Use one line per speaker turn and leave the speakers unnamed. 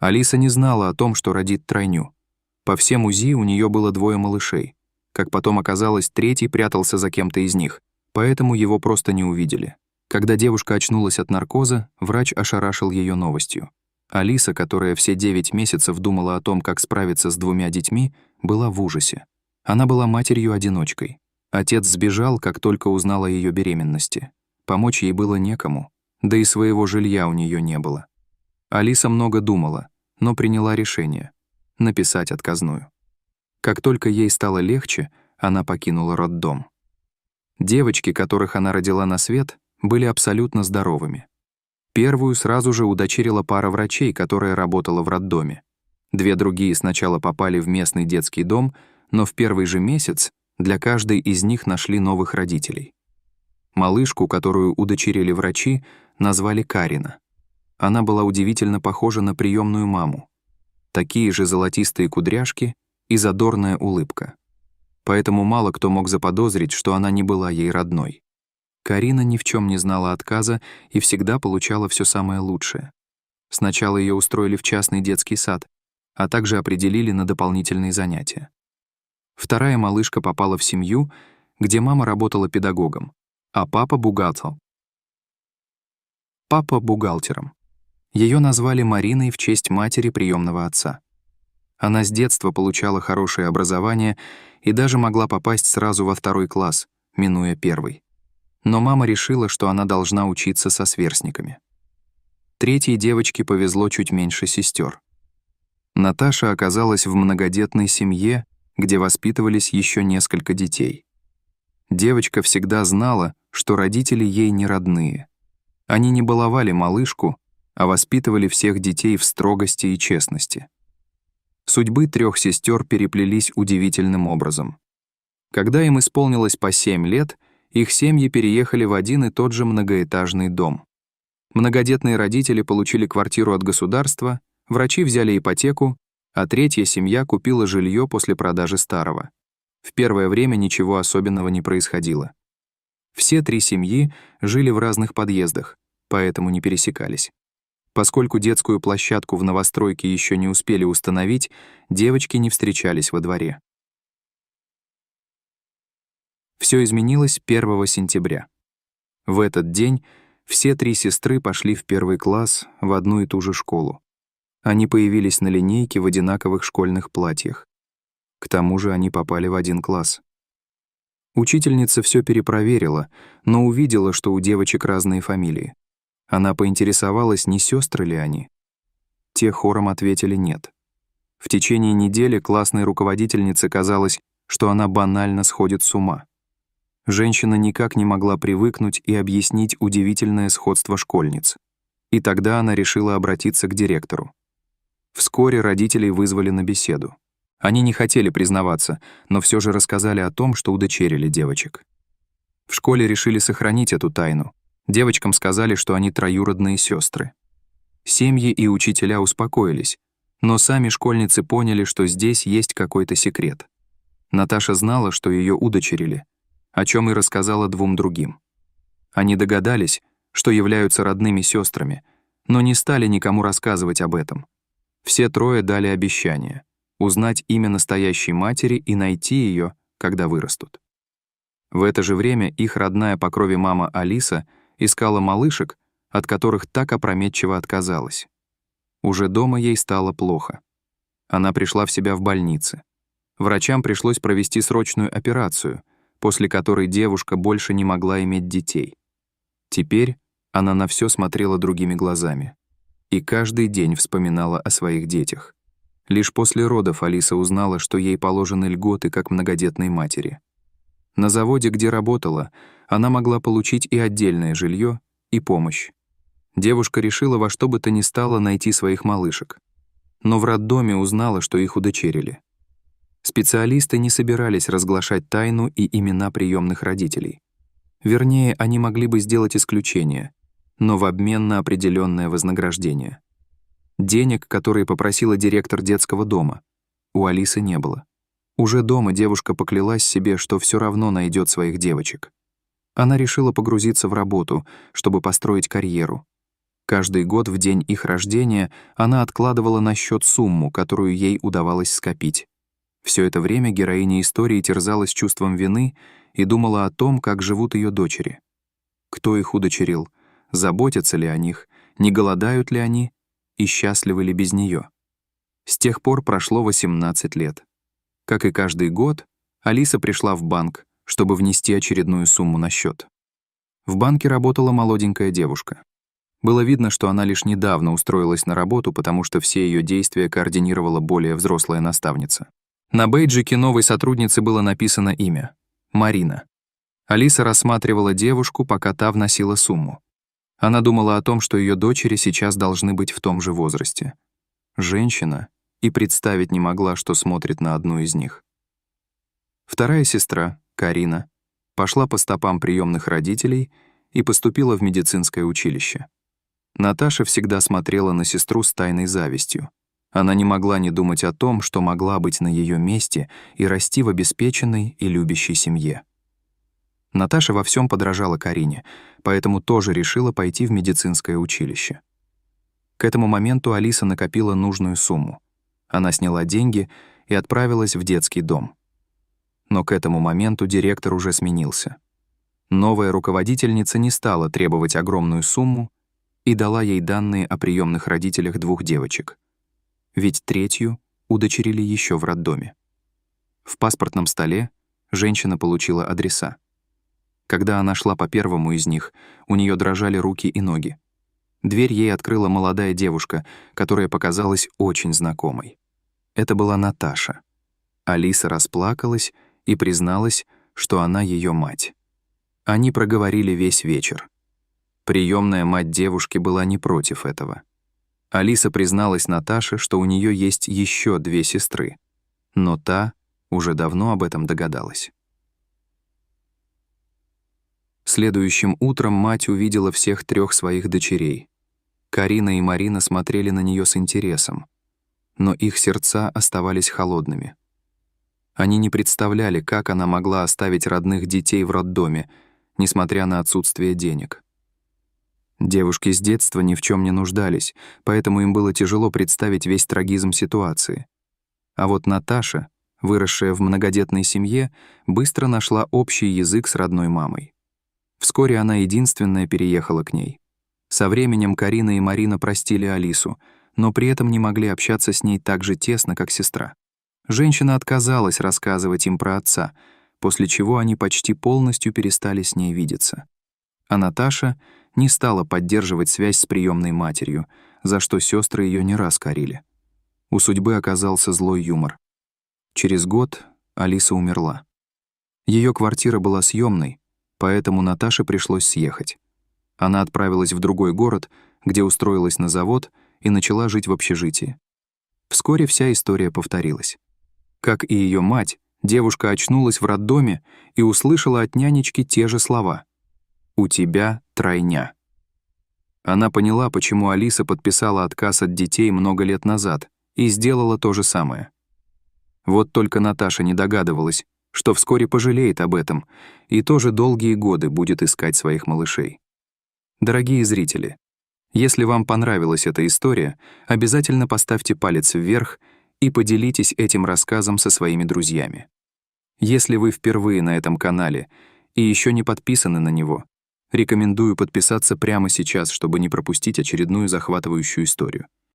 Алиса не знала о том, что родит тройню. По всем УЗИ у нее было 2 малышей. Как потом оказалось, 3-й прятался за кем-то из них, поэтому его просто не увидели. Когда девушка очнулась от наркоза, врач ошарашил ее новостью. Алиса, которая все 9 месяцев думала о том, как справиться с 2 детьми, была в ужасе. Она была матерью-одиночкой. Отец сбежал, как только узнал о ее беременности. Помочь ей было некому, да и своего жилья у нее не было. Алиса много думала, но приняла решение — написать отказную. Как только ей стало легче, она покинула роддом. Девочки, которых она родила на свет, были абсолютно здоровыми. Первую сразу же удочерила пара врачей, которая работала в роддоме. 2 другие сначала попали в местный детский дом, но в первый же месяц для каждой из них нашли новых родителей. Малышку, которую удочерили врачи, назвали Карина. Она была удивительно похожа на приемную маму. Такие же золотистые кудряшки и задорная улыбка. Поэтому мало кто мог заподозрить, что она не была ей родной. Карина ни в чем не знала отказа и всегда получала все самое лучшее. Сначала ее устроили в частный детский сад, а также определили на дополнительные занятия. Вторая малышка попала в семью, где мама работала педагогом, а папа — бухгалтером. Ее назвали Мариной в честь матери приемного отца. Она с детства получала хорошее образование и даже могла попасть сразу во 2 класс, минуя 1. Но мама решила, что она должна учиться со сверстниками. 3-й девочке повезло чуть меньше сестер. Наташа оказалась в многодетной семье, где воспитывались еще несколько детей. Девочка всегда знала, что родители ей не родные. Они не баловали малышку, а воспитывали всех детей в строгости и честности. Судьбы 3 сестер переплелись удивительным образом. Когда им исполнилось по 7 лет, их семьи переехали в один и тот же многоэтажный дом. Многодетные родители получили квартиру от государства, врачи взяли ипотеку, а 3-я семья купила жилье после продажи старого. В первое время ничего особенного не происходило. Все 3 семьи жили в разных подъездах, поэтому не пересекались. Поскольку детскую площадку в новостройке еще не успели установить, девочки не встречались во дворе. Все изменилось 1 сентября. В этот день все 3 сестры пошли в 1 класс в одну и ту же школу. Они появились на линейке в одинаковых школьных платьях. К тому же они попали в 1 класс. Учительница все перепроверила, но увидела, что у девочек разные фамилии. Она поинтересовалась, не сестры ли они. Те хором ответили «нет». В течение недели классной руководительнице казалось, что она банально сходит с ума. Женщина никак не могла привыкнуть и объяснить удивительное сходство школьниц. И тогда она решила обратиться к директору. Вскоре родителей вызвали на беседу. Они не хотели признаваться, но все же рассказали о том, что удочерили девочек. В школе решили сохранить эту тайну. Девочкам сказали, что они троюродные сестры. Семьи и учителя успокоились, но сами школьницы поняли, что здесь есть какой-то секрет. Наташа знала, что ее удочерили, о чем и рассказала 2 другим. Они догадались, что являются родными сестрами, но не стали никому рассказывать об этом. Все 3 дали обещание узнать имя настоящей матери и найти ее, когда вырастут. В это же время их родная по крови мама Алиса искала малышек, от которых так опрометчиво отказалась. Уже дома ей стало плохо. Она пришла в себя в больнице. Врачам пришлось провести срочную операцию, после которой девушка больше не могла иметь детей. Теперь она на все смотрела другими глазами и каждый день вспоминала о своих детях. Лишь после родов Алиса узнала, что ей положены льготы как многодетной матери. На заводе, где работала, она могла получить и отдельное жилье, и помощь. Девушка решила во что бы то ни стало найти своих малышек. Но в роддоме узнала, что их удочерили. Специалисты не собирались разглашать тайну и имена приемных родителей. Вернее, они могли бы сделать исключение, но в обмен на определенное вознаграждение. Денег, которые попросила директор детского дома, у Алисы не было. Уже дома девушка поклялась себе, что все равно найдет своих девочек. Она решила погрузиться в работу, чтобы построить карьеру. Каждый год в день их рождения она откладывала на счет сумму, которую ей удавалось скопить. Все это время героиня истории терзалась чувством вины и думала о том, как живут ее дочери. Кто их удочерил? Заботятся ли о них? Не голодают ли они? И счастливы ли без нее? С тех пор прошло 18 лет. Как и каждый год, Алиса пришла в банк, чтобы внести очередную сумму на счет. В банке работала молоденькая девушка. Было видно, что она лишь недавно устроилась на работу, потому что все ее действия координировала более взрослая наставница. На бейджике новой сотрудницы было написано имя — Марина. Алиса рассматривала девушку, пока та вносила сумму. Она думала о том, что ее дочери сейчас должны быть в том же возрасте. Женщина и представить не могла, что смотрит на одну из них. Вторая сестра, Карина, пошла по стопам приемных родителей и поступила в медицинское училище. Наташа всегда смотрела на сестру с тайной завистью. Она не могла не думать о том, что могла быть на ее месте и расти в обеспеченной и любящей семье. Наташа во всем подражала Карине, поэтому тоже решила пойти в медицинское училище. К этому моменту Алиса накопила нужную сумму. Она сняла деньги и отправилась в детский дом. Но к этому моменту директор уже сменился. Новая руководительница не стала требовать огромную сумму и дала ей данные о приемных родителях двух девочек. Ведь третью удочерили еще в роддоме. В паспортном столе женщина получила адреса. Когда она шла по первому из них, у нее дрожали руки и ноги. Дверь ей открыла молодая девушка, которая показалась очень знакомой. Это была Наташа. Алиса расплакалась и призналась, что она ее мать. Они проговорили весь вечер. Приемная мать девушки была не против этого. Алиса призналась Наташе, что у нее есть еще 2 сестры, но та уже давно об этом догадалась. Следующим утром мать увидела всех 3 своих дочерей. Карина и Марина смотрели на нее с интересом, но их сердца оставались холодными. Они не представляли, как она могла оставить родных детей в роддоме, несмотря на отсутствие денег. Девушки с детства ни в чем не нуждались, поэтому им было тяжело представить весь трагизм ситуации. А вот Наташа, выросшая в многодетной семье, быстро нашла общий язык с родной мамой. Вскоре она единственная переехала к ней. Со временем Карина и Марина простили Алису, но при этом не могли общаться с ней так же тесно, как сестра. Женщина отказалась рассказывать им про отца, после чего они почти полностью перестали с ней видеться. А Наташа не стала поддерживать связь с приемной матерью, за что сестры ее не раз корили. У судьбы оказался злой юмор. Через год Алиса умерла. Ее квартира была съемной, поэтому Наташе пришлось съехать. Она отправилась в другой город, где устроилась на завод и начала жить в общежитии. Вскоре вся история повторилась. Как и ее мать, девушка очнулась в роддоме и услышала от нянечки те же слова: «У тебя тройня». Она поняла, почему Алиса подписала отказ от детей много лет назад и сделала то же самое. Вот только Наташа не догадывалась, что вскоре пожалеет об этом и тоже долгие годы будет искать своих малышей. Дорогие зрители, если вам понравилась эта история, обязательно поставьте палец вверх и поделитесь этим рассказом со своими друзьями. Если вы впервые на этом канале и еще не подписаны на него, рекомендую подписаться прямо сейчас, чтобы не пропустить очередную захватывающую историю.